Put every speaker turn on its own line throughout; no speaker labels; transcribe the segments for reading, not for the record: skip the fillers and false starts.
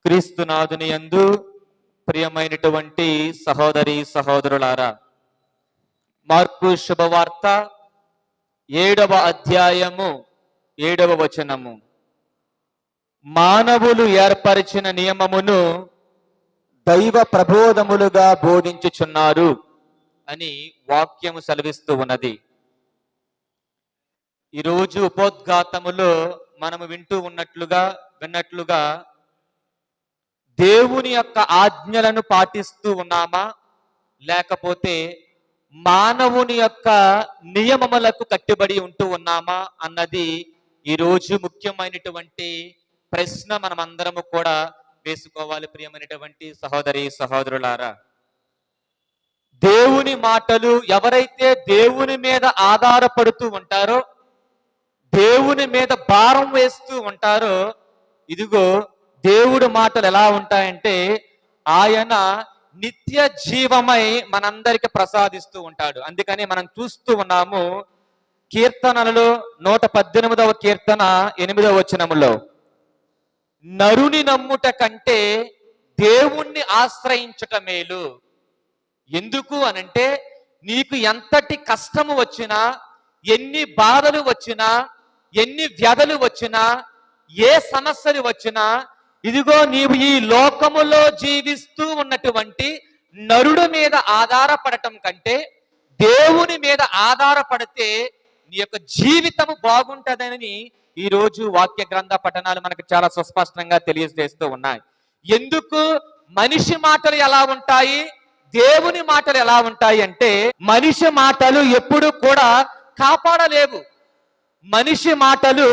క్రీస్తునాథుని యందు ప్రియమైనటువంటి సహోదరి సహోదరులారా, మార్కు శుభవార్త 7వ అధ్యాయము 7వ వచనము. మానవులు ఏర్పరిచిన నియమమును దైవ ప్రబోధములుగా బోధించుచున్నారు అని వాక్యము సెలవిస్తూ ఉన్నది. ఈరోజు ఉపోద్ఘాతములో మనము విన్నట్లుగా దేవుని యొక్క ఆజ్ఞలను పాటిస్తూ ఉన్నామా, లేకపోతే మానవుని యొక్క నియమములకు కట్టుబడి ఉంటూ ఉన్నామా అన్నది ఈరోజు ముఖ్యమైనటువంటి ప్రశ్న మనమందరము కూడా వేసుకోవాలి. ప్రియమైనటువంటి సహోదరి సహోదరులారా, దేవుని మాటలు ఎవరైతే దేవుని మీద ఆధారపడుతూ ఉంటారో, దేవుని మీద భారం వేస్తూ ఉంటారో, ఇదిగో దేవుడు మాటలు ఎలా ఉంటాయంటే ఆయన నిత్య జీవమై మనందరికి ప్రసాదిస్తూ ఉంటాడు. అందుకని మనం చూస్తూ ఉన్నాము కీర్తనలలో 118వ కీర్తన 8వ వచనములో, నరుని నమ్ముట కంటే దేవుణ్ణి ఆశ్రయించుట మేలు. ఎందుకు అనంటే నీకు ఎంతటి కష్టము వచ్చినా, ఎన్ని బాధలు వచ్చినా, ఎన్ని వ్యధలు వచ్చినా, ఏ సమస్యలు వచ్చినా, ఇదిగో నీవు ఈ లోకములో జీవిస్తూ ఉన్నటువంటి నరుడు మీద ఆధారపడటం కంటే దేవుని మీద ఆధారపడితే నీ యొక్క జీవితము బాగుంటుందని ఈరోజు వాక్య గ్రంథ పఠనాలు మనకు చాలా సుస్పష్టంగా తెలియజేస్తూ ఉన్నాయి. ఎందుకు మనిషి మాటలు ఎలా ఉంటాయి, దేవుని మాటలు ఎలా ఉంటాయి అంటే, మనిషి మాటలు ఎప్పుడు కూడా కాపాడలేవు. మనిషి మాటలు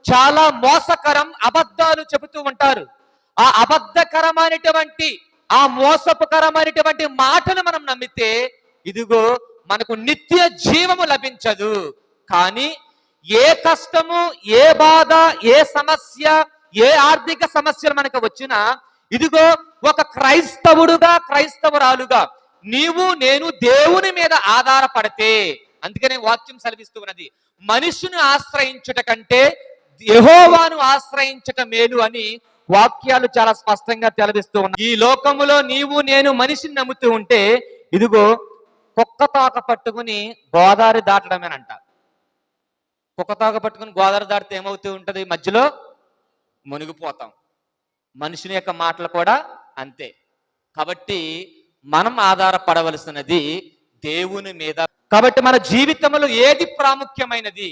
చాలా మోసకరం, అబద్ధాలు చెబుతూ ఉంటారు. ఆ అబద్ధకరమైనటువంటి, ఆ మోసపుకరమైనటువంటి మాటలు మనం నమ్మితే ఇదిగో మనకు నిత్య జీవము లభించదు. కానీ ఏ కష్టము, ఏ బాధ, ఏ సమస్య, ఏ ఆర్థిక సమస్యలు మనకు వచ్చినా, ఇదిగో ఒక క్రైస్తవుడుగా, క్రైస్తవురాలుగా నీవు నేను దేవుని మీద ఆధారపడితే, అందుకనే వాక్యం సెలవిస్తూ ఉన్నది, మనిషిని ఆశ్రయించుట కంటే యెహోవాను ఆశ్రయించుట మేలు అని వాక్యాలు చాలా స్పష్టంగా తెలవిస్తూ ఉన్నాయి. ఈ లోకములో నీవు నేను మనిషిని నమ్ముతూ ఉంటే ఇదిగో కుక్క తోక పట్టుకుని గోదావరి దాటడమేనంట. కుక్క తోక పట్టుకుని గోదావరి దాటితే ఏమవుతూ ఉంటది, మధ్యలో మునిగిపోతాం. మనుషుని యొక్క మాటలు కూడా అంతే. కాబట్టి మనం ఆధారపడవలసినది దేవుని మీద. కాబట్టి మన జీవితంలో ఏది ప్రాముఖ్యమైనది?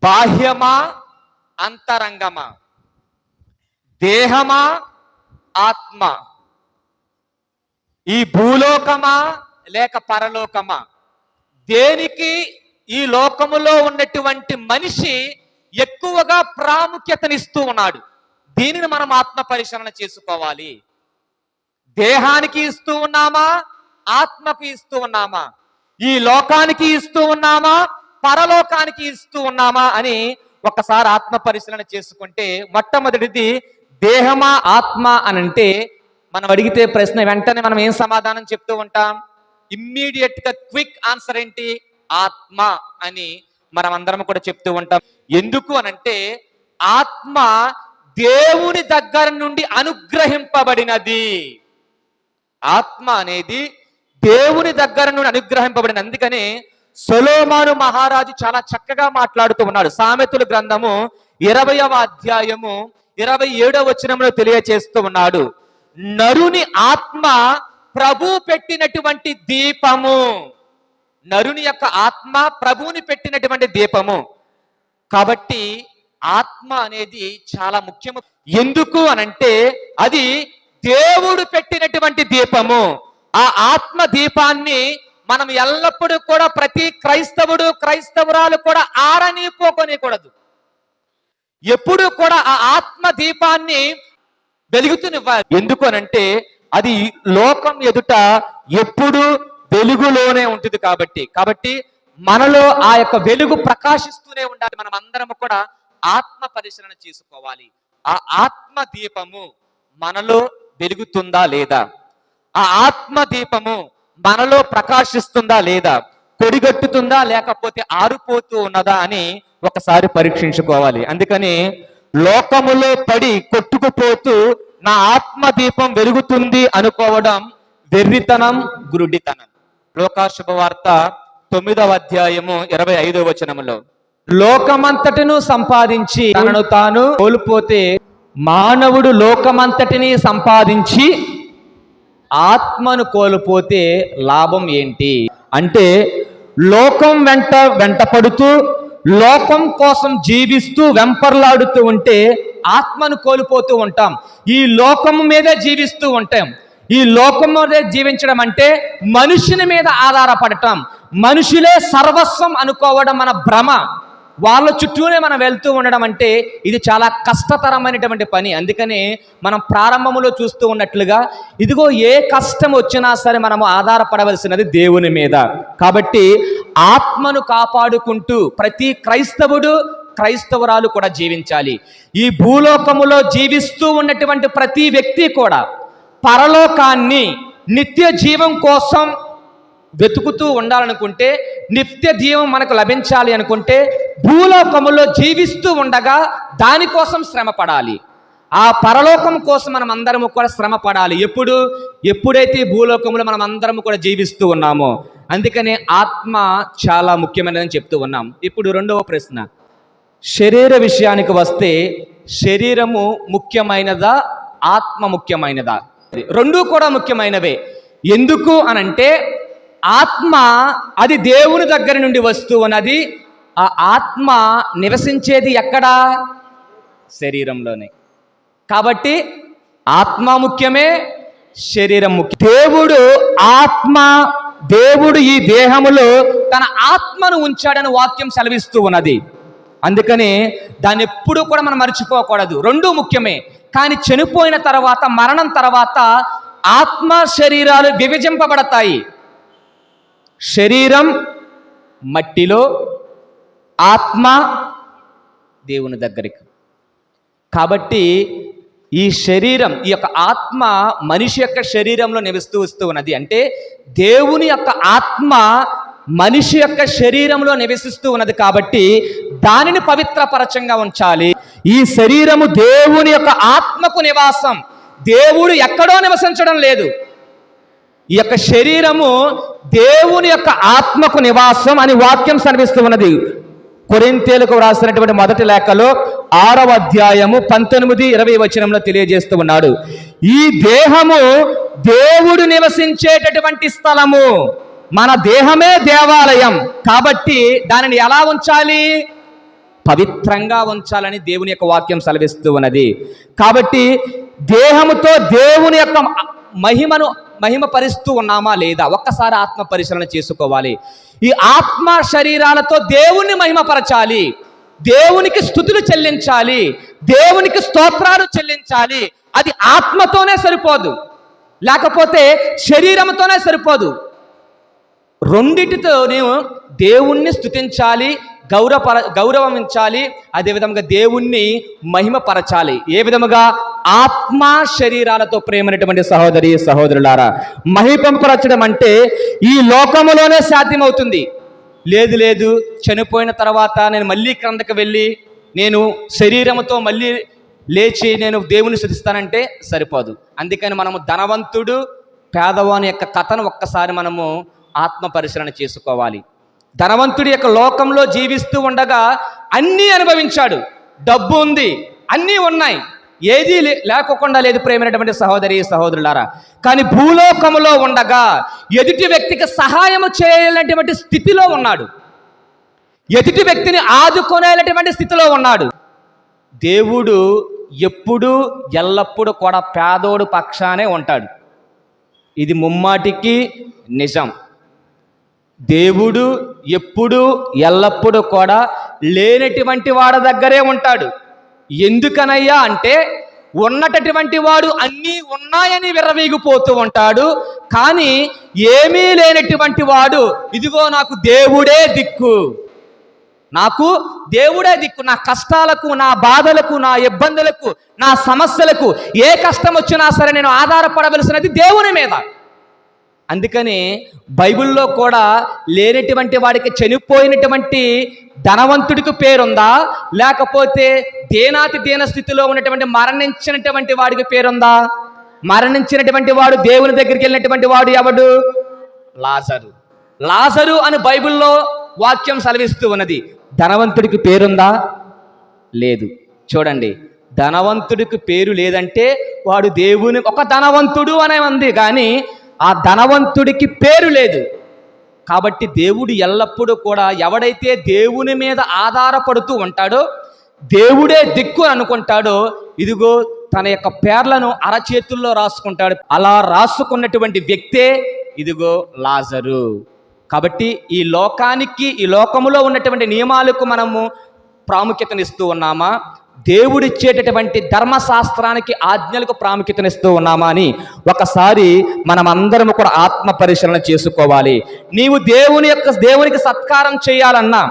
బాహ్యమా, అంతరంగమా? దేహమా, ఆత్మ? ఈ భూలోకమా లేక పరలోకమా? దేనికి ఈ లోకములో ఉన్నటువంటి మనిషి ఎక్కువగా ప్రాముఖ్యతనిస్తూ ఉన్నాడు? దీనిని మనం ఆత్మ పరిశీలన చేసుకోవాలి. దేహానికి ఇస్తూ ఉన్నామా, ఆత్మకు ఇస్తూ ఉన్నామా? ఈ లోకానికి ఇస్తూ ఉన్నామా, పరలోకానికి ఇస్తూ ఉన్నామా అని ఒకసారి ఆత్మ పరిశీలన చేసుకుంటే, మొట్టమొదటిది దేహమా ఆత్మ అని అంటే మనం అడిగితే ప్రశ్న వెంటనే మనం ఏం సమాధానం చెప్తూ ఉంటాం? ఇమ్మీడియట్ గా క్విక్ ఆన్సర్ ఏంటి? ఆత్మ అని మనం అందరం కూడా చెప్తూ ఉంటాం. ఎందుకు అనంటే ఆత్మ దేవుని దగ్గర నుండి అనుగ్రహింపబడినది. ఆత్మ అనేది దేవుని దగ్గర నుండి అనుగ్రహింపబడినది. అందుకని సొలొమోను మహారాజు చాలా చక్కగా మాట్లాడుతూ ఉన్నాడు. సామెతల గ్రంథము 20వ అధ్యాయము 27వ వచనంలో తెలియచేస్తూ ఉన్నాడు, నరుని ఆత్మ ప్రభు పెట్టినటువంటి దీపము. నరుని యొక్క ఆత్మ ప్రభువుని పెట్టినటువంటి దీపము. కాబట్టి ఆత్మ అనేది చాలా ముఖ్యము. ఎందుకు అనంటే అది దేవుడు పెట్టినటువంటి దీపము. ఆ ఆత్మ దీపాన్ని మనం ఎల్లప్పుడూ కూడా ప్రతి క్రైస్తవుడు, క్రైస్తవురాలు కూడా ఆరనిపోకొనికూడదు. ఎప్పుడు కూడా ఆ ఆత్మ దీపాన్ని వెలుగుతునివ్వాలి. ఎందుకు అనంటే అది లోకం ఎదుట ఎప్పుడు వెలుగులోనే ఉంటుంది. కాబట్టి మనలో ఆ యొక్క వెలుగు ప్రకాశిస్తూనే ఉండాలి. మనం అందరం కూడా ఆత్మ పరిశీలన చేసుకోవాలి. ఆ ఆత్మ దీపము మనలో వెలుగుతుందా లేదా? ఆ ఆత్మ దీపము మనలో ప్రకాశిస్తుందా లేదా? కొడిగట్టుతుందా లేకపోతే ఆరిపోతూ ఉన్నదా అని ఒకసారి పరీక్షించుకోవాలి. అందుకని లోకములో పడి కొట్టుకుపోతూ నా ఆత్మ దీపం వెలుగుతుంది అనుకోవడం వెర్రితనం, గురుడితనం. లోకా శుభవార్త 9వ అధ్యాయము 25వ వచనములో, లోకమంతటిను సంపాదించి తనను తాను కోల్పోతే మానవుడు లోకమంతటిని సంపాదించి ఆత్మను కోల్పోతే లాభం ఏంటి అంటే, లోకం వెంట పడుతూ లోకం కోసం జీవిస్తూ వెంపర్లాడుతూ ఉంటే ఆత్మను కోల్పోతూ ఉంటాం. ఈ లోకం మీదే జీవిస్తూ ఉంటాం. ఈ లోకం మీదే జీవించడం అంటే మనుషుని మీద ఆధారపడటం, మనుషులే సర్వస్వం అనుకోవడం మన భ్రమ. వాళ్ళ చుట్టూనే మనం వెళ్తూ ఉండడం అంటే ఇది చాలా కష్టతరమైనటువంటి పని. అందుకనే మనం ప్రారంభంలో చూస్తూ ఉన్నట్లుగా ఇదిగో ఏ కష్టం వచ్చినా సరే మనము ఆధారపడవలసినది దేవుని మీద. కాబట్టి ఆత్మను కాపాడుకుంటూ ప్రతి క్రైస్తవురాలు కూడా జీవించాలి. ఈ భూలోకములో జీవిస్తూ ఉన్నటువంటి ప్రతి వ్యక్తి కూడా పరలోకాన్ని, నిత్య జీవం కోసం వెతుకుతూ ఉండాలనుకుంటే, నిత్య జీవం మనకు లభించాలి అనుకుంటే భూలోకములో జీవిస్తూ ఉండగా దానికోసం శ్రమ పడాలి. ఆ పరలోకం కోసం మనం అందరము కూడా శ్రమ పడాలి. ఎప్పుడైతే భూలోకంలో మనం అందరము కూడా జీవిస్తూ ఉన్నామో. అందుకనే ఆత్మ చాలా ముఖ్యమైనదని చెప్తూ ఉన్నాం. ఇప్పుడు రెండవ ప్రశ్న, శరీర విషయానికి వస్తే శరీరము ముఖ్యమైనదా, ఆత్మ ముఖ్యమైనదా? రెండూ కూడా ముఖ్యమైనవే. ఎందుకు అనంటే ఆత్మ అది దేవుని దగ్గర నుండి వస్తూ ఉన్నది. ఆ ఆత్మ నివసించేది ఎక్కడా? శరీరంలోనే. కాబట్టి ఆత్మ ముఖ్యమే, శరీరం ముఖ్యం. దేవుడు ఈ దేహములో తన ఆత్మను ఉంచాడని వాక్యం సెలవిస్తూ ఉన్నది. అందుకని దాన్ని ఎప్పుడూ కూడా మనం మర్చిపోకూడదు. రెండూ ముఖ్యమే. కానీ చనిపోయిన తర్వాత, మరణం తర్వాత ఆత్మ శరీరాలు విభజింపబడతాయి. శరీరం మట్టిలో, ఆత్మ దేవుని దగ్గరికి. కాబట్టి ఈ శరీరం, ఈ యొక్క ఆత్మ మనిషి యొక్క శరీరంలో నివసిస్తూ వస్తూ ఉన్నది. అంటే దేవుని యొక్క ఆత్మ మనిషి యొక్క శరీరంలో నివసిస్తూ ఉన్నది. కాబట్టి దానిని పవిత్రపరచంగా ఉంచాలి. ఈ శరీరము దేవుని యొక్క ఆత్మకు నివాసం. దేవుడు ఎక్కడో నివసించడం లేదు. ఈ యొక్క శరీరము దేవుని యొక్క ఆత్మకు నివాసం అని వాక్యం సెలవిస్తూ ఉన్నది. కొరింథీయులకు రాసినటువంటి మొదటి లేఖలో 6వ అధ్యాయము 19-20 వచనంలో తెలియజేస్తూ ఉన్నాడు. ఈ దేహము దేవుడు నివసించేటటువంటి స్థలము. మన దేహమే దేవాలయం. కాబట్టి దానిని ఎలా ఉంచాలి? పవిత్రంగా ఉంచాలని దేవుని యొక్క వాక్యం సెలవిస్తూ ఉన్నది. కాబట్టి దేహముతో దేవుని యొక్క మహిమపరుస్తూ ఉన్నామా లేదా ఒక్కసారి ఆత్మ పరిశీలన చేసుకోవాలి. ఈ ఆత్మ శరీరాలతో దేవుణ్ణి మహిమపరచాలి, దేవునికి స్తుతులు చెల్లించాలి, దేవునికి స్తోత్రాలు చెల్లించాలి. అది ఆత్మతోనే సరిపోదు, లేకపోతే శరీరంతోనే సరిపోదు. రెండిటితో నేను దేవుణ్ణి స్తుతించాలి, గౌరవించాలి, అదేవిధంగా దేవుణ్ణి మహిమపరచాలి. ఏ విధముగా? ఆత్మ శరీరాలతో ప్రేమైనటువంటి సహోదరి సహోదరులారా, మహిమపరచడం అంటే ఈ లోకములోనే సాధ్యమవుతుంది. లేదు చనిపోయిన తర్వాత నేను మళ్ళీ క్రిందకి వెళ్ళి నేను శరీరంతో మళ్ళీ లేచి నేను దేవుని స్తుతిస్తానంటే సరిపోదు. అందుకని మనము ధనవంతుడు పేదవాని యొక్క కథను ఒక్కసారి మనము ఆత్మ పరిశీలన చేసుకోవాలి. ధనవంతుడి యొక్క లోకంలో జీవిస్తూ ఉండగా అన్నీ అనుభవించాడు. డబ్బు ఉంది, అన్నీ ఉన్నాయి, ఏదీ లేకోకుండా లేదు ప్రేమైనటువంటి సహోదరి సహోదరులారా. కానీ భూలోకములో ఉండగా ఎదుటి వ్యక్తికి సహాయము చేయలేనటువంటి స్థితిలో ఉన్నాడు, ఎదుటి వ్యక్తిని ఆదుకునేటువంటి స్థితిలో ఉన్నాడు. దేవుడు ఎప్పుడు ఎల్లప్పుడూ కూడా పేదోడు పక్షానే ఉంటాడు. ఇది ముమ్మాటికి నిజం. దేవుడు ఎప్పుడు ఎల్లప్పుడూ కూడా లేనటువంటి వాడి దగ్గరే ఉంటాడు. ఎందుకనయ్యా అంటే ఉన్నటటువంటి వాడు అన్నీ ఉన్నాయని విర్రవీగిపోతూ ఉంటాడు. కానీ ఏమీ లేనటువంటి వాడు ఇదిగో నాకు దేవుడే దిక్కు, నాకు దేవుడే దిక్కు, నా కష్టాలకు, నా బాధలకు, నా ఇబ్బందులకు, నా సమస్యలకు ఏ కష్టం వచ్చినా సరే నేను ఆధారపడవలసినది దేవుని మీద.
అందుకని బైబిల్లో కూడా లేనటువంటి వాడికి చనిపోయినటువంటి ధనవంతుడికి పేరుందా, లేకపోతే దేనాతి దీన స్థితిలో ఉన్నటువంటి మరణించినటువంటి వాడికి పేరుందా? మరణించినటువంటి వాడు దేవుని దగ్గరికి వెళ్ళినటువంటి వాడు ఎవడు? లాజరు. లాజరు అని బైబిల్లో వాక్యం సెలవిస్తూ ఉన్నది. ధనవంతుడికి పేరుందా? లేదు. చూడండి, ధనవంతుడికి పేరు లేదంటే వాడు దేవుని ఒక ధనవంతుడు అనే ఉంది, కానీ ఆ ధనవంతుడికి పేరు లేదు. కాబట్టి దేవుడు ఎల్లప్పుడూ కూడా ఎవడైతే దేవుని మీద ఆధారపడుతూ ఉంటాడో, దేవుడే దిక్కు అనుకుంటాడో, ఇదిగో తన యొక్క పేర్లను అరచేతుల్లో రాసుకుంటాడు. అలా రాసుకున్నటువంటి వ్యక్తే ఇదిగో లాజరు. కాబట్టి ఈ లోకములో ఉన్నటువంటి నియమాలకు మనము ప్రాముఖ్యతనిస్తూ ఉన్నామా, దేవుడిచ్చేటటువంటి ధర్మశాస్త్రానికి ఆజ్ఞలకు ప్రాముఖ్యతనిస్తూ ఉన్నామా అని ఒకసారి మనం అందరం కూడా ఆత్మ పరిశీలన చేసుకోవాలి. నీవు దేవునికి సత్కారం చేయాలన్నా,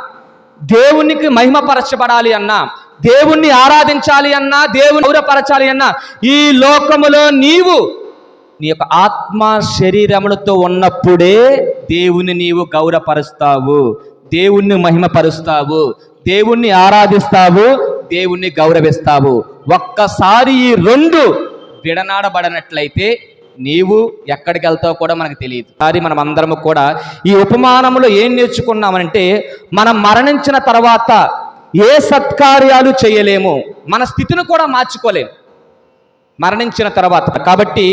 దేవునికి మహిమపరచబడాలి అన్నా, దేవుణ్ణి ఆరాధించాలి అన్నా, దేవుని గౌరవపరచాలి అన్నా, ఈ లోకములో నీవు నీ యొక్క ఆత్మ శరీరములతో ఉన్నప్పుడే దేవుని నీవు గౌరవపరుస్తావు, దేవుణ్ణి మహిమపరుస్తావు, దేవుణ్ణి ఆరాధిస్తావు, దేవుణ్ణి గౌరవిస్తావు. ఒక్కసారి ఈ రెండు విడనాడబడినట్లయితే నీవు ఎక్కడికి వెళ్తావు కూడా మనకు తెలియదు. సారి మనం అందరము కూడా ఈ ఉపమానంలో ఏం నేర్చుకున్నామంటే, మనం మరణించిన తర్వాత ఏ సత్కార్యాలు చేయలేము, మన స్థితిని కూడా మార్చుకోలేము మరణించిన తర్వాత. కాబట్టి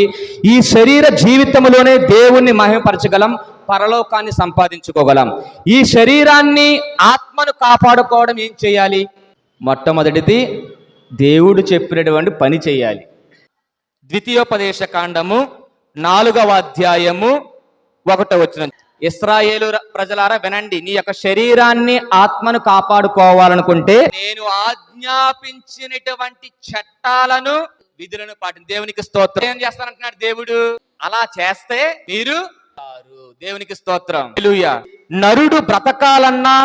ఈ శరీర జీవితంలోనే దేవుణ్ణి మహిమపరచగలం, పరలోకాన్ని సంపాదించుకోగలం. ఈ శరీరాన్ని ఆత్మను కాపాడుకోవడం ఏం చేయాలి? మొట్టమొదటిది దేవుడు చెప్పినటువంటి పని చేయాలి.
ద్వితీయోపదేశ కాండము 4వ అధ్యాయము 1వ వచనం. ఇశ్రాయేలు ప్రజలారా వినండి, నీ యొక్క శరీరాన్ని ఆత్మను కాపాడుకోవాలనుకుంటే నేను ఆజ్ఞాపించినటువంటి చట్టాలను విధులను పాటించి దేవునికి స్తోత్రం. ఏం చేస్తానంటున్నాడు దేవుడు? అలా చేస్తే మీరు దేవునికి స్తోత్రం. హల్లెలూయా. నరుడు బ్రతకాలన్నా,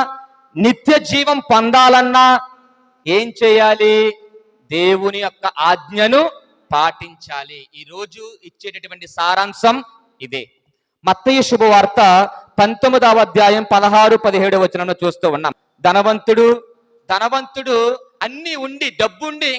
నిత్య జీవం పొందాలన్నా ఏం చేయాలి? దేవుని యొక్క ఆజ్ఞను పాటించాలి. ఈ రోజు ఇచ్చేటటువంటి సారాంశం ఇదే. మత్తయి శుభవార్త 19వ అధ్యాయం 16-17 వచనంలో చూస్తూ ఉన్నాం. ధనవంతుడు అన్ని ఉండి, డబ్బుండి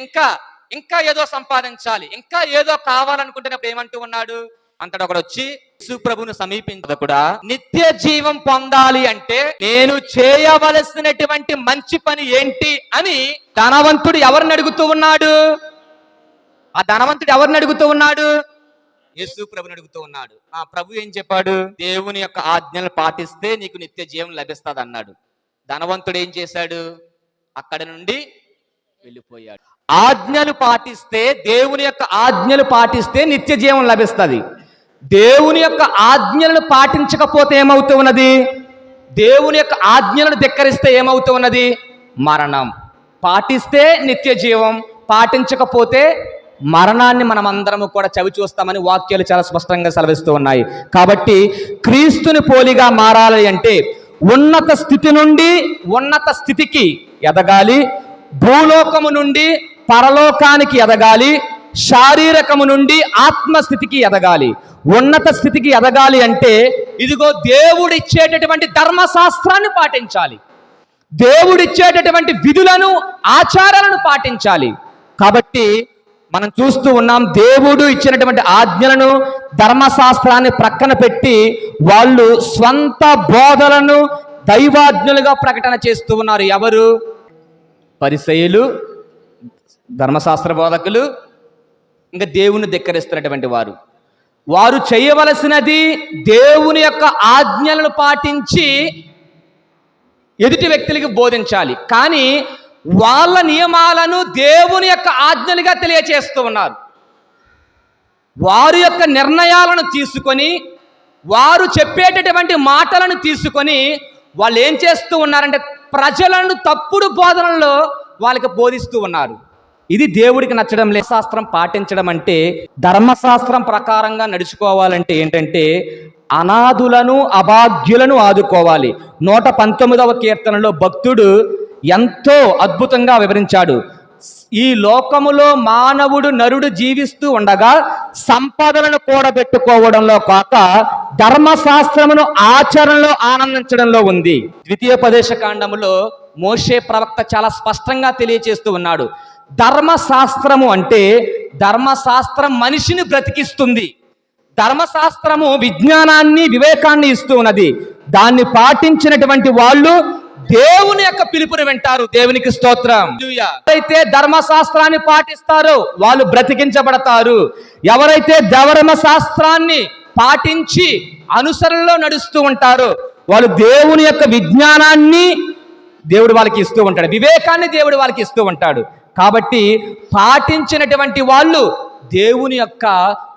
ఇంకా ఏదో సంపాదించాలి, ఇంకా ఏదో కావాలనుకుంటున్నప్పుడు ఏమంటూ ఉన్నాడు? అంతటా ఒకడు వచ్చి యేసు ప్రభువును సమీపించకుండా, నిత్య జీవం పొందాలి అంటే నేను చేయవలసినటువంటి మంచి పని ఏంటి అని ధనవంతుడు ఎవరిని అడుగుతూ ఉన్నాడు? ఆ ధనవంతుడు ఎవరిని అడుగుతూ ఉన్నాడు? యేసు ప్రభుని అడుగుతూ ఉన్నాడు. ఆ ప్రభు ఏం చెప్పాడు? దేవుని యొక్క ఆజ్ఞలు పాటిస్తే నీకు నిత్య జీవం లభిస్తుంది అన్నాడు. ధనవంతుడు ఏం చేశాడు? అక్కడ నుండి వెళ్ళిపోయాడు. ఆజ్ఞలు పాటిస్తే, దేవుని యొక్క ఆజ్ఞలు పాటిస్తే నిత్య జీవం లభిస్తుంది. దేవుని యొక్క ఆజ్ఞలను పాటించకపోతే ఏమవుతూ ఉన్నది? దేవుని యొక్క ఆజ్ఞలను ధిక్కరిస్తే ఏమవుతూ ఉన్నది? మరణం. పాటిస్తే నిత్య జీవం, పాటించకపోతే మరణాన్ని మనం అందరము కూడా చవి చూస్తామని వాక్యాలు చాలా స్పష్టంగా సెలవిస్తూ ఉన్నాయి. కాబట్టి క్రీస్తుని పోలిగా మారాలి అంటే ఉన్నత స్థితి నుండి ఉన్నత స్థితికి ఎదగాలి, భూలోకము నుండి పరలోకానికి ఎదగాలి, శారీరకము నుండి ఆత్మస్థితికి ఎదగాలి. ఉన్నత స్థితికి ఎదగాలి అంటే ఇదిగో దేవుడిచ్చేటటువంటి ధర్మశాస్త్రాన్ని పాటించాలి, దేవుడిచ్చేటటువంటి విధులను, ఆచారాలను పాటించాలి. కాబట్టి మనం చూస్తూ ఉన్నాం, దేవుడు ఇచ్చినటువంటి ఆజ్ఞలను, ధర్మశాస్త్రాన్ని ప్రక్కన పెట్టి వాళ్ళు స్వంత బోధలను దైవాజ్ఞలుగా ప్రకటన చేస్తూ ఉన్నారు. ఎవరు? పరిసయ్యులు, ధర్మశాస్త్ర బోధకులు, ఇంకా దేవుని ధిక్కరిస్తున్నటువంటి వారు. వారు చేయవలసినది దేవుని యొక్క ఆజ్ఞలను పాటించి ఎదుటి వ్యక్తులకి బోధించాలి, కానీ వాళ్ళ నియమాలను దేవుని యొక్క ఆజ్ఞలుగా తెలియచేస్తూ ఉన్నారు. వారి యొక్క నిర్ణయాలను తీసుకొని, వారు చెప్పేటటువంటి మాటలను తీసుకొని వాళ్ళు ఏం చేస్తూ ఉన్నారంటే ప్రజలను తప్పుడు బోధనల్లో వాళ్ళకి బోధిస్తూ ఉన్నారు. ఇది దేవుడికి నచ్చడం లేదు. శాస్త్రం పాటించడం అంటే, ధర్మశాస్త్రం ప్రకారంగా నడుచుకోవాలంటే ఏంటంటే అనాథులను, అభాగ్యులను ఆదుకోవాలి. 119వ కీర్తనలో భక్తుడు ఎంతో అద్భుతంగా వివరించాడు.
ఈ లోకములో మానవుడు నరుడు జీవిస్తూ ఉండగా సంపదలను కూడబెట్టుకోవడంలో కాక ధర్మశాస్త్రమును ఆచరణలో ఆనందించడంలో ఉంది. ద్వితీయోపదేశ కాండములో మోషే ప్రవక్త చాలా స్పష్టంగా తెలియచేస్తూ ఉన్నాడు. ధర్మశాస్త్రము అంటే ధర్మశాస్త్రం మనిషిని బ్రతికిస్తుంది. ధర్మశాస్త్రము విజ్ఞానాన్ని వివేకాన్ని ఇస్తూ ఉన్నది. దాన్ని పాటించినటువంటి వాళ్ళు దేవుని యొక్క పిలుపుని వింటారు. దేవునికి స్తోత్రం. ఎవరైతే ధర్మశాస్త్రాన్ని పాటిస్తారో వాళ్ళు బ్రతికించబడతారు. ఎవరైతే ధర్మశాస్త్రాన్ని పాటించి అనుసరణలో నడుస్తూ ఉంటారో వాళ్ళు దేవుని యొక్క విజ్ఞానాన్ని దేవుడు వాళ్ళకి ఇస్తూ ఉంటాడు, వివేకాన్ని దేవుడు వాళ్ళకి ఇస్తూ ఉంటాడు. కాబట్టి పాటించినటువంటి వాళ్ళు దేవుని యొక్క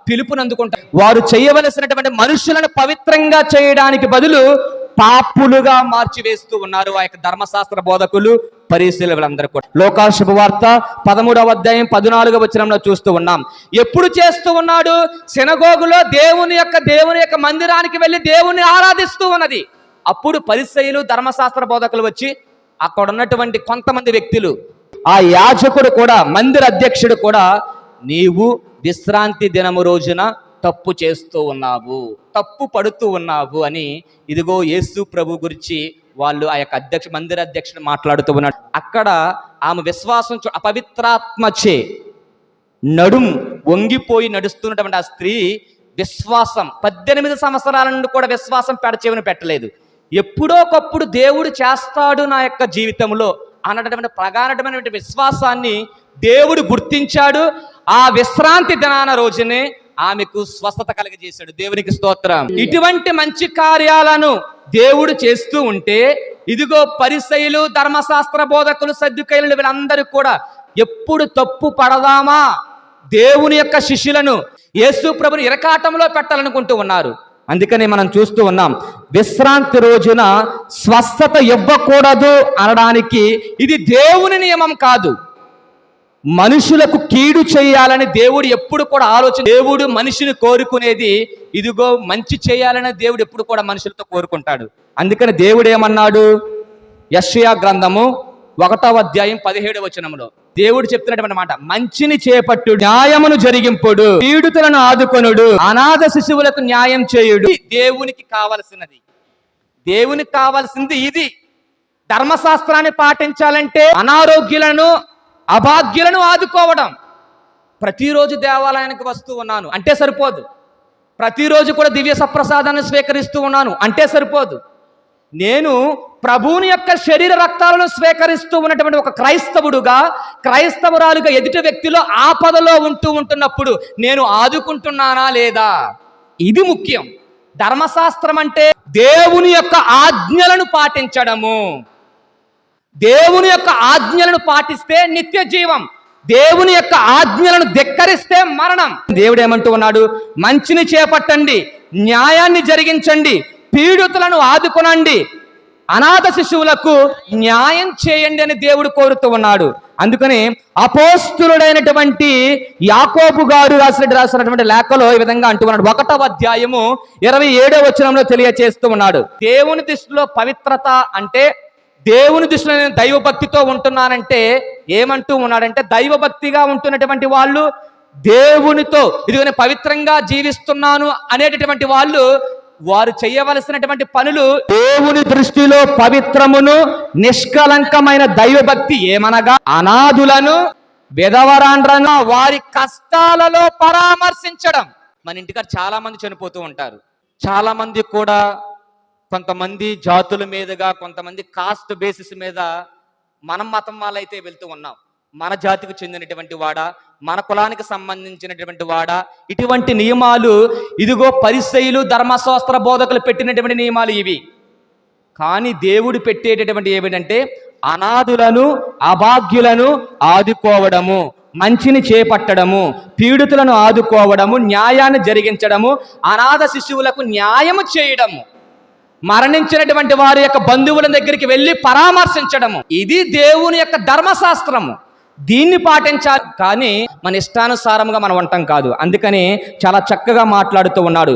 పిలుపుని అందుకుంటారు. వారు చేయవలసినటువంటి మనుషులను పవిత్రంగా చేయడానికి బదులు పాపులుగా మార్చివేస్తూ ఉన్నారు ఆ యొక్క ధర్మశాస్త్ర బోధకులు, పరిశీలకులందరూ కూడా. లోకాసు శుభవార్త 13వ అధ్యాయం 14వ వచనంలో చూస్తూ ఉన్నాం. ఎప్పుడు చేస్తూ ఉన్నాడు? సినగోగులో దేవుని యొక్క మందిరానికి వెళ్ళి దేవుని ఆరాధిస్తూ ఉన్నది. అప్పుడు పరిసయ్యులు ధర్మశాస్త్ర బోధకులు వచ్చి అక్కడ ఉన్నటువంటి కొంతమంది వ్యక్తులు, ఆ యాజకుడు కూడా, మందిర అధ్యక్షుడు కూడా, నీవు విశ్రాంతి దినము రోజున తప్పు చేస్తూ ఉన్నావు, తప్పు పడుతూ ఉన్నావు అని ఇదిగో యేసు ప్రభు గురించి వాళ్ళు ఆ యొక్క మందిర అధ్యక్షుడు మాట్లాడుతూ ఉన్నాడు. అక్కడ ఆమె విశ్వాసం అపవిత్రాత్మచే నడుం వంగిపోయి నడుస్తున్నటువంటి ఆ స్త్రీ విశ్వాసం 18 సంవత్సరాల నుండి కూడా విశ్వాసం పెడచెవిన పెట్టలేదు. ఎప్పుడోకప్పుడు దేవుడు చేస్తాడు నా యొక్క జీవితంలో అన్నటువంటి ప్రగాఢమైనటువంటి విశ్వాసాన్ని దేవుడు గుర్తించాడు. ఆ విశ్రాంతి దినాన రోజునే ఆమెకు స్వస్థత కలిగజేశాడు. దేవునికి స్తోత్రం. ఇటువంటి మంచి కార్యాలను దేవుడు చేస్తూ ఉంటే ఇదిగో పరిసయ్యులు, ధర్మశాస్త్ర బోధకులు, సద్దుకయ్యులు వీళ్ళందరూ కూడా ఎప్పుడు తప్పు పడదామా దేవుని యొక్క శిష్యులను యేసు ప్రభుని ఇరకాటంలో పెట్టాలనుకుంటూ ఉన్నారు. అందుకని మనం చూస్తూ ఉన్నాం, విశ్రాంతి రోజున స్వస్థత ఇవ్వకూడదు అనడానికి ఇది దేవుని నియమం కాదు. మనుషులకు కీడు చేయాలని దేవుడు ఎప్పుడు కూడా దేవుడు మనిషిని కోరుకునేది ఇదిగో మంచి చేయాలని దేవుడు ఎప్పుడు కూడా మనుషులతో కోరుకుంటాడు. అందుకని దేవుడు ఏమన్నాడు? యెషయా గ్రంథము 1వ అధ్యాయం 17వ వచనంలో దేవుడు చెప్తున్నటువంటి మాట, మంచిని చేపట్టు, న్యాయమును జరిగింపుడు, పీడితులను ఆదుకొనుడు, అనాథ శిశువులకు న్యాయం చేయుడు. దేవునికి కావలసినది, దేవునికి కావలసింది ఇది. ధర్మశాస్త్రాన్ని పాటించాలంటే అనారోగ్యులను, అభాగ్యులను ఆదుకోవడం. ప్రతిరోజు దేవాలయానికి వస్తూ ఉన్నాను అంటే సరిపోదు. ప్రతిరోజు కూడా దివ్య సప్రసాదాన్ని స్వీకరిస్తూ ఉన్నాను అంటే సరిపోదు. నేను ప్రభువుని యొక్క శరీర రక్తాలను స్వీకరిస్తూ ఉన్నటువంటి ఒక క్రైస్తవుడుగా, క్రైస్తవురాలుగా ఎదుటి వ్యక్తిలో ఆపదలో ఉంటున్నప్పుడు నేను ఆదుకుంటున్నానా లేదా, ఇది ముఖ్యం. ధర్మశాస్త్రం అంటే దేవుని యొక్క ఆజ్ఞలను పాటించడము. దేవుని యొక్క ఆజ్ఞలను పాటిస్తే నిత్య జీవం, దేవుని యొక్క ఆజ్ఞలను ధిక్కరిస్తే మరణం. దేవుడు ఏమంటూ ఉన్నాడు? మంచిని చేపట్టండి, న్యాయాన్ని జరిగించండి, పీడితులను ఆదుకొనండి, అనాథ శిశువులకు న్యాయం చేయండి అని దేవుడు కోరుతూ ఉన్నాడు. అందుకని అపోస్తులుడైనటువంటి యాకోబు గారు రాసినటువంటి లేఖలో ఈ విధంగా అంటూ ఉన్నాడు. 1వ అధ్యాయము 27వ వచనంలో తెలియచేస్తూ ఉన్నాడు, దేవుని దృష్టిలో పవిత్రత అంటే, దేవుని దృష్టిలో నేను దైవభక్తితో ఉంటున్నానంటే ఏమంటూ ఉన్నాడంటే, దైవభక్తిగా ఉంటున్నటువంటి వాళ్ళు, దేవునితో ఇదిగో నేను పవిత్రంగా జీవిస్తున్నాను అనేటటువంటి వాళ్ళు, వారు చేయవలసినటువంటి పనులు దేవుని దృష్టిలో పవిత్రమును నిష్కలంకమైన దైవభక్తి ఏమనగా, అనాథులను, విధవరాండ్రను వారి కష్టాలలో పరామర్శించడం. మన ఇంటికాడ చాలా మంది చనిపోతూ ఉంటారు. చాలా మంది కూడా కొంతమంది జాతుల మీదుగా, కొంతమంది కాస్ట్ బేసిస్ మీద మనం మతం వాళ్ళైతే వెళ్తూ ఉన్నాం. మన జాతికి చెందినటువంటి వాడా, మన కులానికి సంబంధించినటువంటి వాడా, ఇటువంటి నియమాలు ఇదిగో పరిసయ్యులు, ధర్మశాస్త్ర బోధకులు పెట్టినటువంటి నియమాలు ఇవి. కానీ దేవుడు పెట్టేటటువంటి ఏమిటంటే అనాథులను, అభాగ్యులను ఆదుకోవడము, మంచిని చేపట్టడము, పీడితులను ఆదుకోవడము, న్యాయాన్ని జరిగించడము, అనాథ శిశువులకు న్యాయము చేయడము, మరణించినటువంటి వారి యొక్క బంధువుల దగ్గరికి వెళ్ళి పరామర్శించడము. ఇది దేవుని యొక్క ధర్మశాస్త్రము. దీన్ని పాటించాలి, కానీ మన ఇష్టానుసారంగా మనం ఉంటాం కాదు. అందుకని చాలా చక్కగా మాట్లాడుతూ ఉన్నాడు.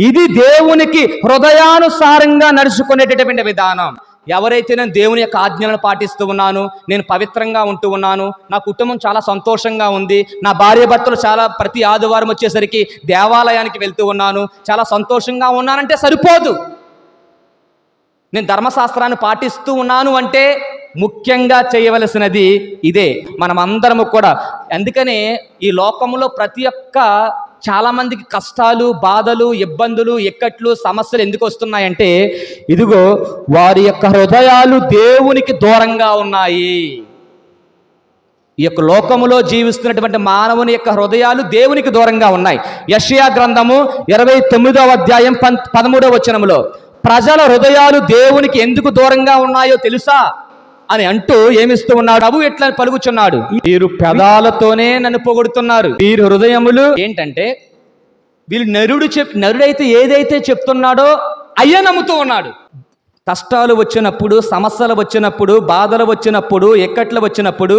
ఇది దేవునికి హృదయానుసారంగా నడుచుకునేటటువంటి విధానం. ఎవరైతే నేను దేవుని యొక్క ఆజ్ఞలను పాటిస్తూ ఉన్నాను, నేను పవిత్రంగా ఉంటూ ఉన్నాను, నా కుటుంబం చాలా సంతోషంగా ఉంది, నా భార్య భర్తలు చాలా ప్రతి ఆదివారం వచ్చేసరికి దేవాలయానికి వెళ్తూ ఉన్నాను, చాలా సంతోషంగా ఉన్నానంటే సరిపోదు. నేను ధర్మశాస్త్రాన్ని పాటిస్తూ ఉన్నాను అంటే ముఖ్యంగా చేయవలసినది ఇదే. మనం అందరము కూడా, అందుకనే ఈ లోకంలో ప్రతి ఒక్క చాలా మందికి కష్టాలు, బాధలు, ఇబ్బందులు, ఇక్కట్లు, సమస్యలు ఎందుకు వస్తున్నాయంటే ఇదిగో వారి యొక్క హృదయాలు దేవునికి దూరంగా ఉన్నాయి. ఈ యొక్క లోకములో జీవిస్తున్నటువంటి మానవుని యొక్క హృదయాలు దేవునికి దూరంగా ఉన్నాయి. యెషయా గ్రంథము 29వ అధ్యాయం 13వ వచనములో ప్రజల హృదయాలు దేవునికి ఎందుకు దూరంగా ఉన్నాయో తెలుసా అని అంటూ ఏమిస్తూ ఉన్నాడు? అవు ఎట్లా పలుకుచున్నాడు, వీరు పెదాలతోనే నన్ను పొగుడుతున్నారు, వీరు హృదయములు ఏంటంటే వీళ్ళు నరుడైతే ఏదైతే చెప్తున్నాడో అయ్యే నమ్ముతూ ఉన్నాడు. కష్టాలు వచ్చినప్పుడు, సమస్యలు వచ్చినప్పుడు, బాధలు వచ్చినప్పుడు, ఎక్కట్లు వచ్చినప్పుడు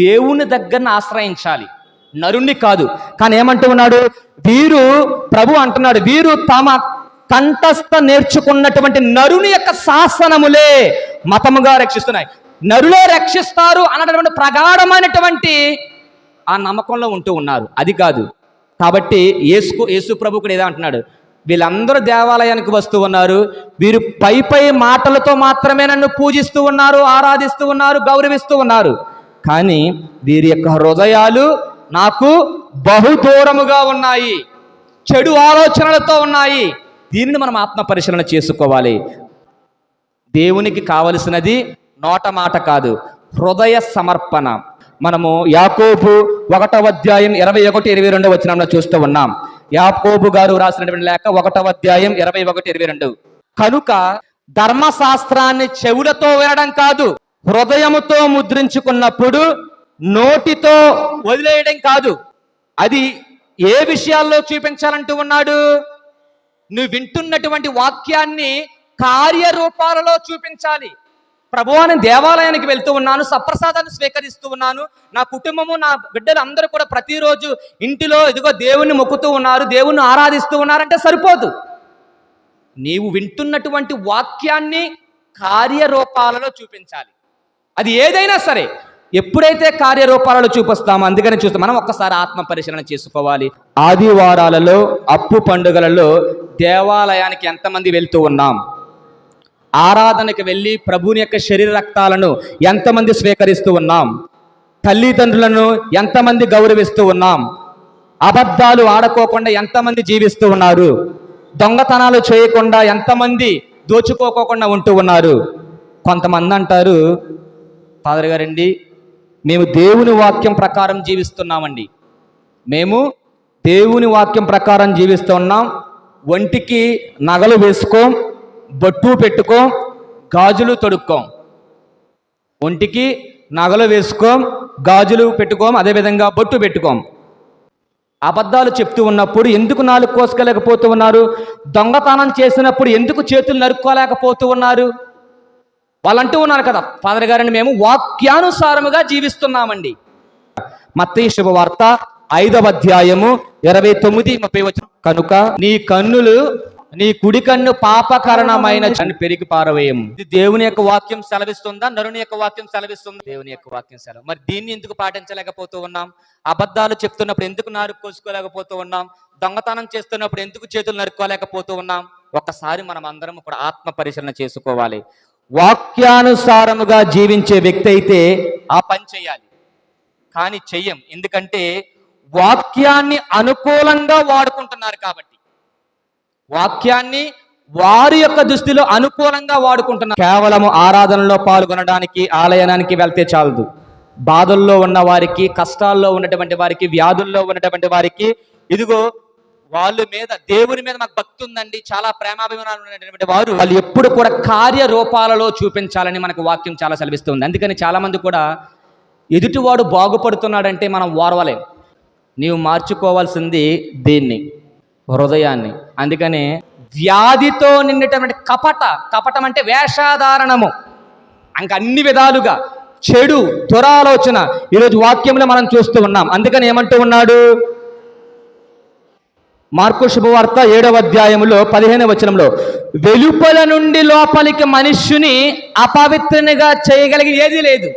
దేవుని దగ్గరను ఆశ్రయించాలి, నరుణ్ణి కాదు. కానీ ఏమంటూ ఉన్నాడు? వీరు, ప్రభు అంటున్నాడు, వీరు తమ కంఠస్థ నేర్చుకున్నటువంటి నరుని యొక్క శాసనములే మతముగా రక్షిస్తున్నాయి. నరులే రక్షిస్తారు అన్నటువంటి ప్రగాఢమైనటువంటి ఆ నమ్మకంలో ఉంటూ ఉన్నారు. అది కాదు. కాబట్టి యేసు ప్రభు కూడా ఏదో అంటున్నాడు, వీళ్ళందరూ దేవాలయానికి వస్తూ ఉన్నారు, వీరు పై మాటలతో మాత్రమే నన్ను పూజిస్తూ ఉన్నారు, ఆరాధిస్తూ ఉన్నారు, గౌరవిస్తూ ఉన్నారు, కానీ వీరి యొక్క హృదయాలు నాకు బహుదూరముగా ఉన్నాయి, చెడు ఆలోచనలతో ఉన్నాయి. దీనిని మనం ఆత్మ పరిశీలన చేసుకోవాలి. దేవునికి కావలసినది నోట మాట కాదు, హృదయ సమర్పణ. మనము యాకోబు 1వ అధ్యాయం 21-22 వచనంలో చూస్తూ ఉన్నాం. యాకోబు గారు రాసినటువంటి లేఖ 1వ అధ్యాయం 21-22. కనుక ధర్మశాస్త్రాన్ని చెవులతో వినడం కాదు, హృదయముతో ముద్రించుకున్నప్పుడు నోటితో వదిలేయడం కాదు. అది ఏ విషయాల్లో చూపించాలంటూ ఉన్నాడు? నువ్వు వింటున్నటువంటి వాక్యాన్ని కార్యరూపాలలో చూపించాలి. ప్రభువా, నేను దేవాలయానికి వెళ్తూ ఉన్నాను, సప్రసాదాన్ని స్వీకరిస్తూ ఉన్నాను, నా కుటుంబము, నా బిడ్డలు అందరూ కూడా ప్రతిరోజు ఇంటిలో ఇదిగో దేవుణ్ణి మొక్కుతూ ఉన్నారు, దేవుణ్ణి ఆరాధిస్తూ ఉన్నారంటే సరిపోదు. నీవు వింటున్నటువంటి వాక్యాన్ని కార్యరూపాలలో చూపించాలి. అది ఏదైనా సరే, ఎప్పుడైతే కార్యరూపాలలో చూపిస్తామో అందుకని చూస్తాం. మనం ఒక్కసారి ఆత్మ పరిశీలన చేసుకోవాలి. ఆదివారాలలో, అప్పు పండుగలలో దేవాలయానికి ఎంతమంది వెళ్తూ ఉన్నాం? ఆరాధనకు వెళ్ళి ప్రభుని యొక్క శరీర రక్తాలను ఎంతమంది స్వీకరిస్తూ ఉన్నాం? తల్లిదండ్రులను ఎంతమంది గౌరవిస్తూ ఉన్నాం? అబద్ధాలు ఆడుకోకుండా ఎంతమంది జీవిస్తూ ఉన్నారు? దొంగతనాలు చేయకుండా ఎంతమంది దోచుకోకుండా ఉంటూ ఉన్నారు? కొంతమంది అంటారు, ఫాదర్ గారండి, మేము దేవుని వాక్యం ప్రకారం జీవిస్తున్నామండి, మేము దేవుని వాక్యం ప్రకారం జీవిస్తున్నాం, ఒంటికి నగలు వేసుకోం, బొట్టు పెట్టుకోం, గాజులు తొడుక్కోం. ఒంటికి నగలు వేసుకోం, గాజులు పెట్టుకోం, అదేవిధంగా బొట్టు పెట్టుకోం. అబద్ధాలు చెప్తూ ఉన్నప్పుడు ఎందుకు నాలుగు కోసుకోలేకపోతూ ఉన్నారు? దొంగతనం చేసినప్పుడు ఎందుకు చేతులు నరుక్కోలేకపోతూ ఉన్నారు? వాళ్ళు అంటూ ఉన్నారు కదా, ఫాదర్ గారిని మేము వాక్యానుసారముగా జీవిస్తున్నామండి. మత్తయి శుభవార్త 5వ అధ్యాయము 29-30 వచనం. కనుక నీ కన్నులు, నీ కుడి కన్ను పాపకరణమైన పెరిగి పారవేయము. ఇది దేవుని యొక్క వాక్యం సెలవిస్తుందా, నరుని యొక్క వాక్యం సెలవిస్తుందా? దేవుని యొక్క వాక్యం సెలవు. మరి దీన్ని ఎందుకు పాటించలేకపోతూ ఉన్నాం? అబద్ధాలు చెప్తున్నప్పుడు ఎందుకు నాలుగు కోసుకోలేకపోతూ ఉన్నాం? దొంగతనం చేస్తున్నప్పుడు ఎందుకు చేతులు నరుక్కోలేకపోతూ ఉన్నాం? ఒక్కసారి మనం అందరం కూడా ఆత్మ పరిశీలన చేసుకోవాలి. వాక్యానుసారముగా జీవించే వ్యక్తి అయితే ఆ పని చేయాలి, కానీ చెయ్యం. ఎందుకంటే వాక్యాన్ని అనుకూలంగా వాడుకుంటున్నారు కాబట్టి. వాక్యాన్ని వారి యొక్క దృష్టిలో అనుకూలంగా వాడుకుంటున్నారు. కేవలము ఆరాధనలో పాల్గొనడానికి ఆలయానికి వెళ్తే చాలదు. బాధల్లో ఉన్న వారికి, కష్టాల్లో ఉన్నటువంటి వారికి, వ్యాధుల్లో ఉన్నటువంటి వారికి ఇదిగో వాళ్ళ మీద, దేవుని మీద మాకు భక్తి ఉందండి, చాలా ప్రేమాభిమానాలు ఉన్నటువంటి వారు వాళ్ళు ఎప్పుడు కూడా కార్యరూపాలలో చూపించాలని మనకు వాక్యం చాలా సెలవిస్తుంది. అందుకని చాలా మంది కూడా ఎదుటివాడు బాగుపడుతున్నాడంటే మనం ఓర్వలేం. నీవు మార్చుకోవాల్సింది దీన్ని, హృదయాన్ని. అందుకనే వ్యాధితో నిండినటువంటి కపటం అంటే వేషధారణము, ఇంకా అన్ని విధాలుగా చెడు దురాలోచన ఈరోజు వాక్యంలో మనం చూస్తూ ఉన్నాం. అందుకని ఏమంటూ ఉన్నాడు? మార్కు శుభవార్త 7వ అధ్యాయములో 15వ వచనంలో, వెలుపల నుండి లోపలికి మనుష్యుని అపవిత్రునిగా చేయగలిగి ఏదీ లేదు.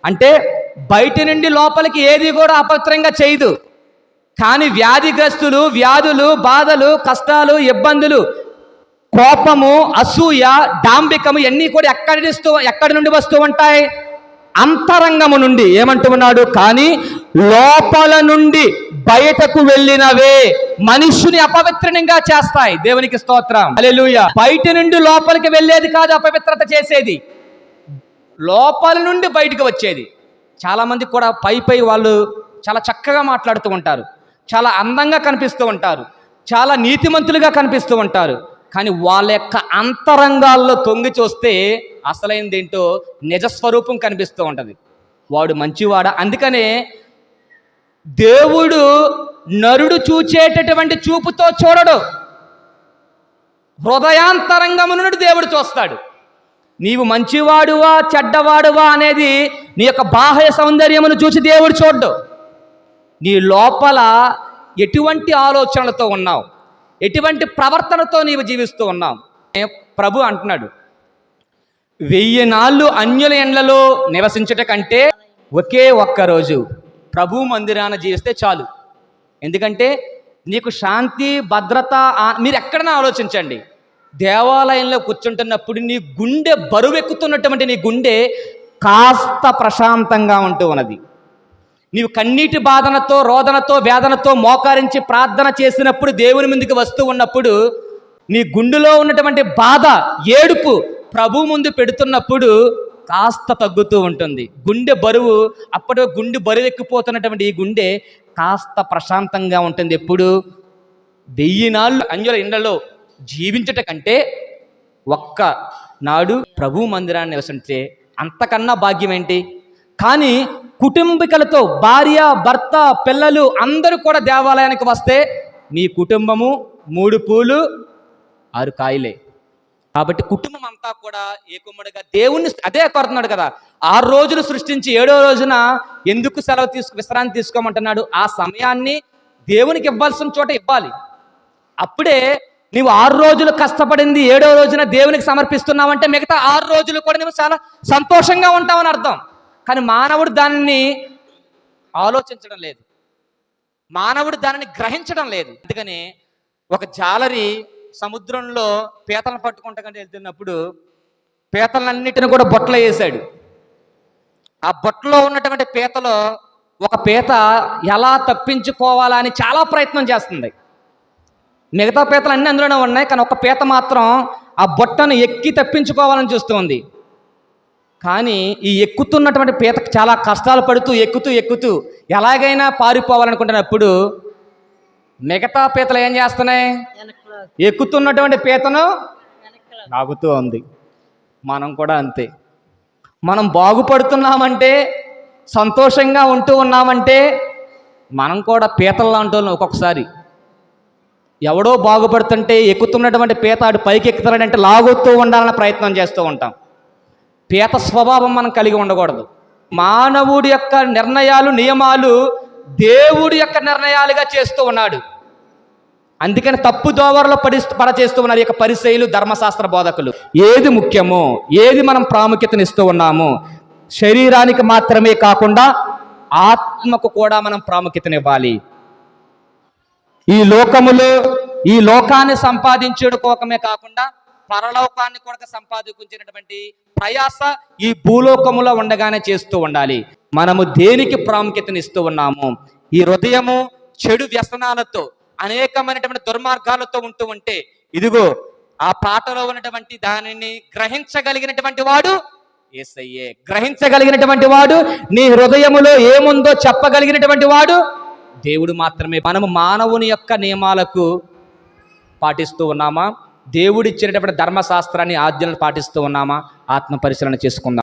అంటే బయట నుండి లోపలికి ఏది కూడా అపవిత్రంగా చేయదు. కానీ వ్యాధిగ్రస్తులు, వ్యాధులు, బాధలు, కష్టాలు, ఇబ్బందులు, కోపము, అసూయ, డాంబికము ఇవన్నీ కూడా ఎక్కడి నుండి వస్తూ ఉంటాయి? అంతరంగము నుండి. ఏమంటూ ఉన్నాడు? కానీ లోపల నుండి బయటకు వెళ్ళినవే మనుష్యుని అపవిత్రంగా చేస్తాయి. దేవునికి స్తోత్రం, హల్లెలూయా. బయట నుండి లోపలికి వెళ్ళేది కాదు అపవిత్రత చేసేది, లోపల నుండి బయటకు వచ్చేది. చాలామంది కూడా పై వాళ్ళు చాలా చక్కగా మాట్లాడుతూ ఉంటారు, చాలా అందంగా కనిపిస్తూ ఉంటారు, చాలా నీతిమంతులుగా కనిపిస్తూ ఉంటారు. కానీ వాళ్ళ యొక్క అంతరంగాల్లో తొంగి చూస్తే అసలైనది ఏంటో నిజస్వరూపం కనిపిస్తూ ఉంటుంది. వాడు మంచివాడా? అందుకనే దేవుడు నరుడు చూచేటటువంటి చూపుతో చూడడు, హృదయాంతరంగము నుండి దేవుడు చూస్తాడు. నీవు మంచివాడువా చెడ్డవాడువా అనేది నీ యొక్క బాహ్య సౌందర్యమును చూసి దేవుడు చూడ్డు. నీ లోపల ఎటువంటి ఆలోచనలతో ఉన్నావు, ఎటువంటి ప్రవర్తనతో నీవు జీవిస్తూ ఉన్నావు. ప్రభు అంటున్నాడు, 1000 నాళ్ళు అన్యుల ఎండ్లలో నివసించట కంటే ఒకే ఒక్కరోజు ప్రభు మందిరాన జీవిస్తే చాలు. ఎందుకంటే నీకు శాంతి, భద్రత. మీరు ఎక్కడైనా ఆలోచించండి, దేవాలయంలో కూర్చుంటున్నప్పుడు నీ గుండె బరువెక్కుతున్నటువంటి నీ గుండె కాస్త ప్రశాంతంగా ఉంటూ ఉన్నది. నీవు కన్నీటి బాధనతో, రోదనతో, వేదనతో మోకారించి ప్రార్థన చేసినప్పుడు, దేవుని ముందుకు వస్తూ ఉన్నప్పుడు నీ గుండెలో ఉన్నటువంటి బాధ, ఏడుపు ప్రభు ముందు పెడుతున్నప్పుడు కాస్త తగ్గుతూ ఉంటుంది. గుండె బరువు, అప్పటి గుండె బరువెక్కిపోతున్నటువంటి ఈ గుండె కాస్త ప్రశాంతంగా ఉంటుంది. ఎప్పుడు? 1000 నాళ్ళు అన్యుల ఇండ్లలో జీవించట కంటే ఒక్క నాడు ప్రభు మందిరాన్ని నివసించే అంతకన్నా భాగ్యం ఏంటి? కానీ కుటుంబికలతో, భార్య, భర్త, పిల్లలు అందరూ కూడా దేవాలయానికి వస్తే మీ కుటుంబము 3 పూలు 6 కాయలే. కాబట్టి కుటుంబం అంతా కూడా ఏకుమ్మడిగా దేవుణ్ణి అదే కోరుతున్నాడు కదా. 6 రోజులు సృష్టించి 7వ రోజున ఎందుకు విశ్రాంతి తీసుకోమంటున్నాడు? ఆ సమయాన్ని దేవునికి ఇవ్వాల్సిన చోట ఇవ్వాలి. అప్పుడే నీవు 6 రోజులు కష్టపడింది 7వ రోజున దేవునికి సమర్పిస్తున్నావంటే మిగతా 6 రోజులు కూడా నువ్వు చాలా సంతోషంగా ఉంటావని అర్థం. కానీ మానవుడు దానిని ఆలోచించడం లేదు, మానవుడు దానిని గ్రహించడం లేదు. అందుకని ఒక జాలరి సముద్రంలో పీతలను పట్టుకుంటాకంటే వెళ్తున్నప్పుడు పీతలన్నిటిని కూడా బొట్టలో వేసాడు. ఆ బొట్టలో ఉన్నటువంటి పీతలో ఒక పీత ఎలా తప్పించుకోవాలా అని చాలా ప్రయత్నం చేస్తుంది. మిగతా పీతలు అన్నీ అందులోనే ఉన్నాయి, కానీ ఒక పీత మాత్రం ఆ బొట్టను ఎక్కి తప్పించుకోవాలని చూస్తుంది. కానీ ఈ ఎక్కుతున్నటువంటి పీతకు చాలా కష్టాలు పడుతూ ఎక్కుతూ ఎలాగైనా పారిపోవాలనుకుంటున్నప్పుడు మిగతా పీతలు ఏం చేస్తున్నాయి? ఎక్కుతున్నటువంటి పీతను లాగుతూ ఉంది. మనం కూడా అంతే. మనం బాగుపడుతున్నామంటే, సంతోషంగా ఉంటూ ఉన్నామంటే మనం కూడా పీతలు లాంటి వాళ్ళం. ఒక్కొక్కసారి ఎవడో బాగుపడుతుంటే ఎక్కుతున్నటువంటి పీత ఆడు పైకి ఎక్కుతాడంటే లాగుతూ ఉండాలన్న ప్రయత్నం చేస్తూ ఉంటాం. పీత స్వభావం మనం కలిగి ఉండకూడదు. మానవుడి యొక్క నిర్ణయాలు, నియమాలు దేవుడి యొక్క నిర్ణయాలుగా చేస్తూ ఉన్నాడు. అందుకని తప్పు దోవరలో పడచేస్తూ ఉన్నారు ఈ యొక్క పరిసయ్యులు, ధర్మశాస్త్ర బోధకులు. ఏది ముఖ్యమో, ఏది మనం ప్రాముఖ్యతనిస్తూ ఉన్నామో, శరీరానికి మాత్రమే కాకుండా ఆత్మకు కూడా మనం ప్రాముఖ్యతనివ్వాలి. ఈ లోకములో ఈ లోకాన్ని సంపాదించుకోకమే కాకుండా పరలోకాన్ని కూడా సంపాదించినటువంటి ప్రయాస ఈ భూలోకములో ఉండగానే చేస్తూ ఉండాలి. మనము దేనికి ప్రాముఖ్యతనిస్తూ ఉన్నాము? ఈ హృదయము చెడు వ్యసనాలతో, అనేకమైనటువంటి దుర్మార్గాలతో ఉంటూ ఉంటే, ఇదిగో ఆ పాటలో ఉన్నటువంటి దానిని గ్రహించగలిగినటువంటి వాడు యేసయ్యే. గ్రహించగలిగినటువంటి వాడు, నీ హృదయములో ఏముందో చెప్పగలిగినటువంటి వాడు దేవుడు మాత్రమే. మనము మానవుని యొక్క నియమాలకు పాటిస్తూ ఉన్నామా? దేవుడిచ్చినటువంటి ధర్మశాస్త్రాన్ని, ఆజ్ఞలను పాటిస్తూ ఉన్నామా? ఆత్మ పరిశీలన చేసుకుందాం.